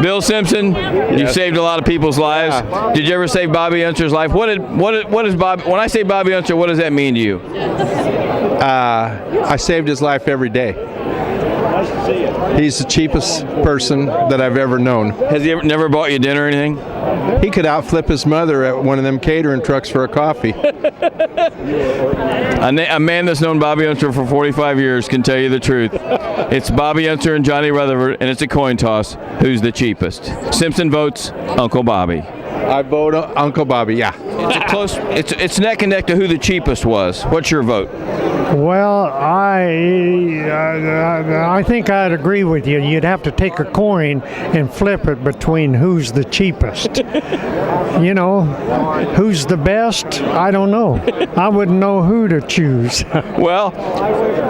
Bill Simpson, you saved a lot of people's lives. Yeah. Did you ever save Bobby Unser's life? What is Bob? When I say Bobby Unser, what does that mean to you? I saved his life every day. He's the cheapest person that I've ever known. Has he never bought you dinner or anything? He could outflip his mother at one of them catering trucks for a coffee. A man that's known Bobby Unser for 45 years can tell you the truth. It's Bobby Unser and Johnny Rutherford, and it's a coin toss. Who's the cheapest? Simpson votes Uncle Bobby. I vote Uncle Bobby, yeah. It's a close. It's neck and neck to who the cheapest was. What's your vote? Well, I think I'd agree with you. You'd have to take a coin and flip it between who's the cheapest. You know, who's the best? I don't know. I wouldn't know who to choose. Well,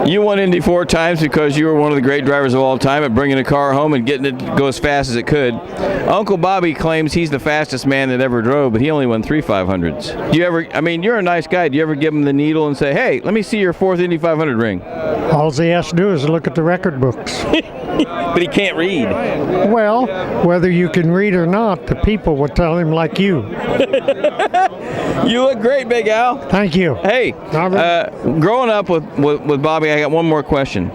you won Indy 4 times because you were one of the great drivers of all time at bringing a car home and getting it to go as fast as it could. Uncle Bobby claims he's the fastest man that ever drove, but he only won 3 500s. Do you ever, I mean, you're a nice guy. Do you ever give him the needle and say, hey, let me see your 4th Indy 500 ring? All he has to do is look at the record books. But he can't read. Well, whether you can read or not, the people will tell him like you. You look great, Big Al. Thank you. Hey, growing up with Bobby, I got one more question.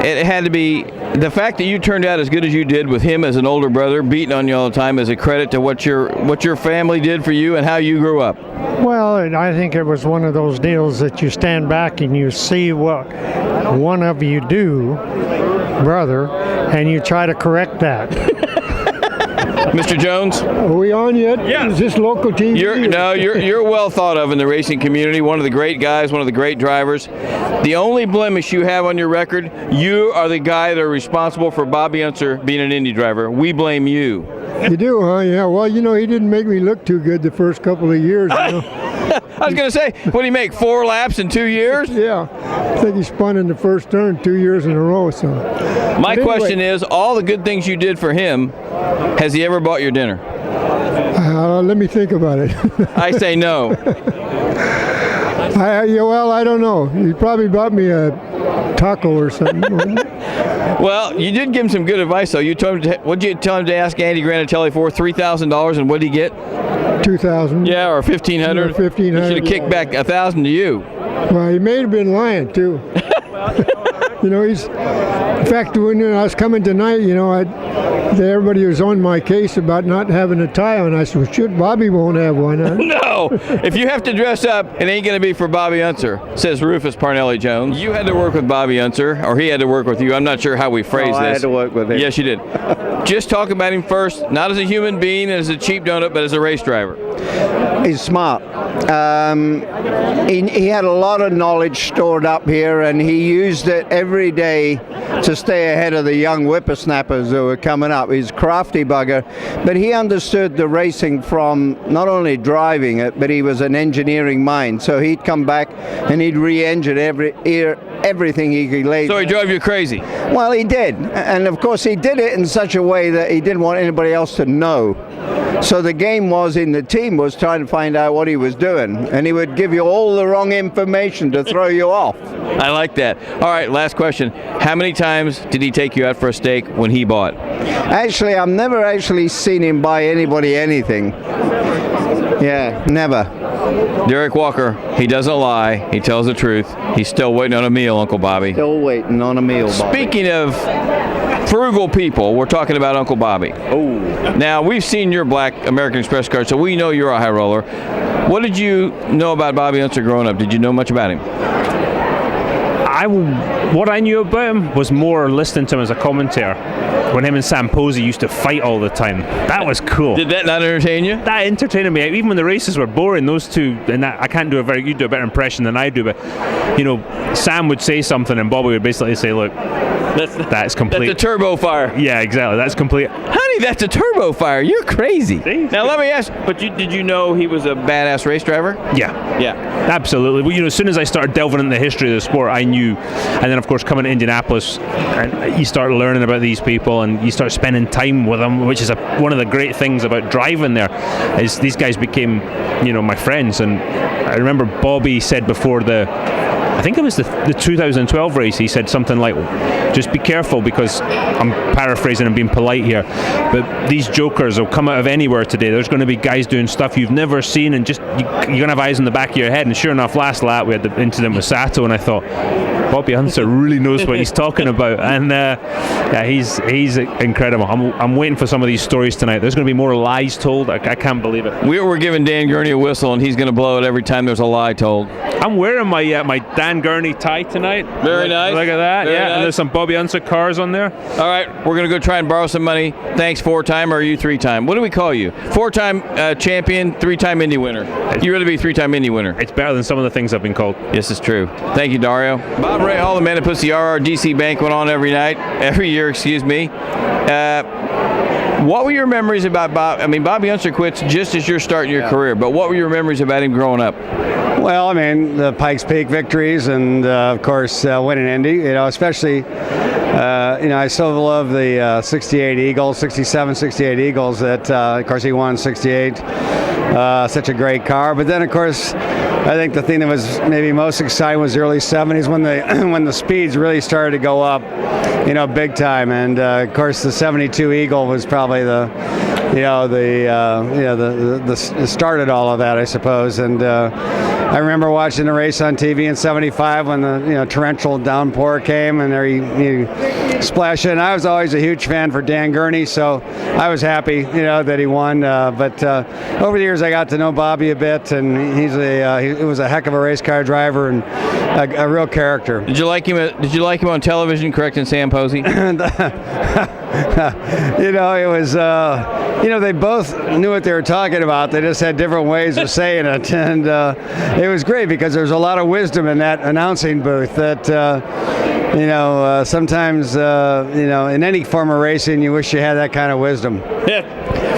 It had to be the fact that you turned out as good as you did with him as an older brother, beating on you all the time, as a credit to what your family did for you and how you grew up. Well, I think it was one of those deals that you stand back and you see what one of you do, brother, and you try to correct that. Mr. Jones? Are we on yet? Yeah. Is this local TV? You're well thought of in the racing community, one of the great guys, one of the great drivers. The only blemish you have on your record, you are the guy that are responsible for Bobby Unser being an Indy driver. We blame you. You do, huh? Yeah. Well, you know, he didn't make me look too good the first couple of years. You know? I was going to say, what did he make, 4 laps in 2 years? Yeah. I think he spun in the first turn 2 years in a row. So. My question is, all the good things you did for him, has he ever bought your dinner? Let me think about it. I say no. Well, I don't know. He probably bought me a taco or something. Well, you did give him some good advice, though. You told him what'd you tell him to ask Andy Granatelli for? $3,000, and what did he get? $2,000. Yeah, or $1,500. $1,500. He should have kicked back $1,000 to you. Well, he may have been lying too. You know, in fact, when I was coming tonight, you know, everybody was on my case about not having a tie on. I said, well, shoot, Bobby won't have one. Huh? No, if you have to dress up, it ain't going to be for Bobby Unser, says Rufus Parnelli Jones. You had to work with Bobby Unser, or he had to work with you. I'm not sure how we phrase this. I had to work with him. Yes, you did. Just talk about him first, not as a human being, as a cheap donut, but as a race driver. He's smart. He had a lot of knowledge stored up here, and he used it every day to stay ahead of the young whippersnappers who were coming up. He's a crafty bugger, but he understood the racing from not only driving it, but he was an engineering mind. So he'd come back and he'd re-engine everything he could lay. So he drove you crazy? Well, he did. And of course, he did it in such a way that he didn't want anybody else to know. So the game was in the team was trying to find out what he was doing, and he would give you all the wrong information to throw you off. I like that. All right, last question. How many times did he take you out for a steak when he bought? Actually, I've never actually seen him buy anybody anything. Yeah, never. Derrick Walker, he doesn't lie. He tells the truth. He's still waiting on a meal, Uncle Bobby. Still waiting on a meal, Bobby. Speaking of frugal people, we're talking about Uncle Bobby. Oh. Now, we've seen your black American Express card, so we know you're a high roller. What did you know about Bobby Unser growing up? Did you know much about him? What I knew about him was more listening to him as a commentator. When him and Sam Posey used to fight all the time. That was cool. Did that not entertain you? That entertained me. Even when the races were boring, those two, and I can't do you do a better impression than I do, but, you know, Sam would say something and Bobby would basically say, look, that's complete. That's a turbo fire. Yeah, exactly. That's complete. Honey, that's a turbo fire. You're crazy. See? Now, let me ask, but did you know he was a badass race driver? Yeah. Yeah. Absolutely. Well, you know, as soon as I started delving into the history of the sport, I knew. And then, of course, coming to Indianapolis, and you start learning about these people and you start spending time with them, which is one of the great things about driving there, is these guys became, you know, my friends. And I remember Bobby said before the I think it was the 2012 race, he said something like, just be careful, because I'm paraphrasing and being polite here, but these jokers will come out of anywhere today. There's going to be guys doing stuff you've never seen, and just you're going to have eyes in the back of your head. And sure enough, last lap we had the incident with Sato, and I thought, Bobby Unser really knows what he's talking about. And yeah, he's incredible. I'm waiting for some of these stories tonight. There's going to be more lies told. I can't believe it. We're giving Dan Gurney a whistle, and he's going to blow it every time there's a lie told. I'm wearing my Dan Gurney tie tonight. Very nice. Look at that. Very yeah, nice. And there's some Bobby Unser cars on there. All right, we're going to go try and borrow some money. Thanks, 4-time, or are you 3-time? What do we call you? 4-time champion, 3-time Indy winner. You really be 3-time Indy winner. It's better than some of the things I've been called. This is true. Thank you, Dario. Bob Rahal, the man that puts the RRDC bank went on every year, excuse me. What were your memories about Bob? I mean, Bobby Unser quits just as you're starting your career, but what were your memories about him growing up? Well, I mean, the Pikes Peak victories and, of course, winning Indy, especially, I still love the 68 Eagles, 67, 68 Eagles that, of course, he won 68. Such a great car. But then, of course, I think the thing that was maybe most exciting was the early 70s when the speeds really started to go up, big time. And, of course, the 72 Eagle was probably the started all of that, I suppose. And I remember watching the race on TV in '75 when the torrential downpour came and there he splashed in. I was always a huge fan for Dan Gurney, so I was happy that he won. But over the years I got to know Bobby a bit, and he was a heck of a race car driver and a real character. Did you like him on television correcting Sam Posey? It was they both knew what they were talking about. They just had different ways of saying it, and it was great because there's a lot of wisdom in that announcing booth that sometimes in any form of racing you wish you had that kind of wisdom.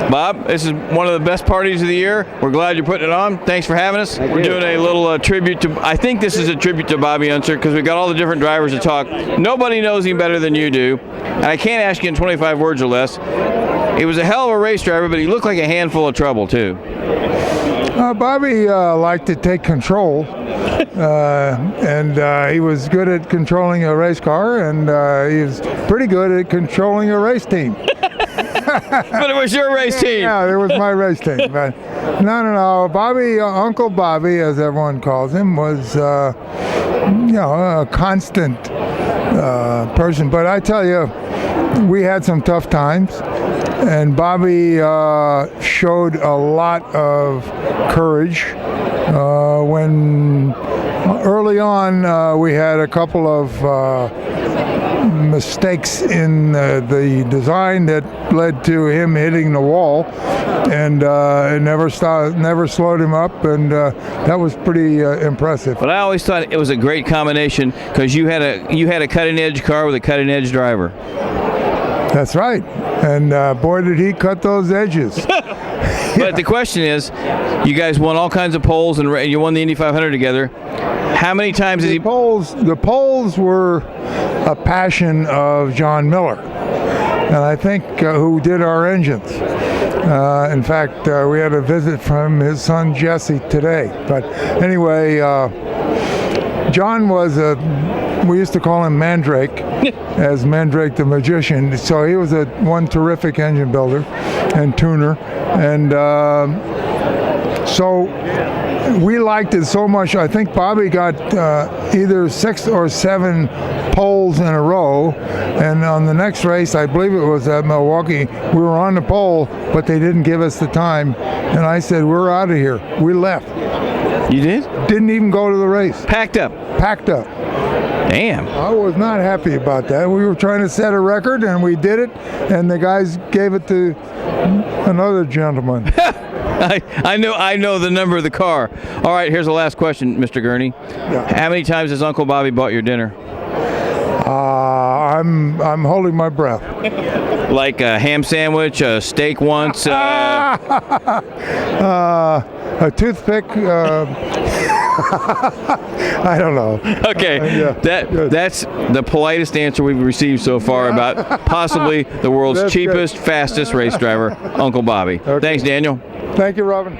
Bob, this is one of the best parties of the year. We're glad you're putting it on. Thanks for having us. We're doing a little tribute to, I think this is a tribute to Bobby Unser, because we've got all the different drivers to talk. Nobody knows him better than you do, and I can't ask you in 25 words or less. He was a hell of a race driver, but he looked like a handful of trouble too. Bobby liked to take control, and he was good at controlling a race car, and he was pretty good at controlling a race team. But it was your race team. Yeah, it was my race team. But no. Bobby, Uncle Bobby, as everyone calls him, was a constant person. But I tell you, we had some tough times, and Bobby showed a lot of courage when early on we had a couple of mistakes in the design that led to him hitting the wall, and it never slowed him up, and that was pretty impressive. But I always thought it was a great combination because you had a cutting edge car with a cutting edge driver. That's right, and boy did he cut those edges. But the question is, you guys won all kinds of poles and you won the Indy 500 together. How many times did he? The poles were a passion of John Miller, and I think who did our engines. In fact, we had a visit from his son Jesse today. But anyway, John was we used to call him Mandrake, as Mandrake the magician. So he was one terrific engine builder and tuner, and so we liked it so much. I think Bobby got either 6 or 7 poles in a row, and on the next race, I believe it was at Milwaukee, we were on the pole, but they didn't give us the time, and I said, we're out of here. We left. You did? Didn't even go to the race. Packed up. Damn. I was not happy about that. We were trying to set a record, and we did it, and the guys gave it to another gentleman. I know the number of the car. All right, here's the last question, Mr. Gurney. Yeah. How many times has Uncle Bobby bought your dinner? I'm holding my breath. Like a ham sandwich, a steak once. A toothpick. I don't know. Okay, that's the politest answer we've received so far about possibly the world's cheapest, fastest race driver, Uncle Bobby. Okay. Thanks, Daniel. Thank you, Robin.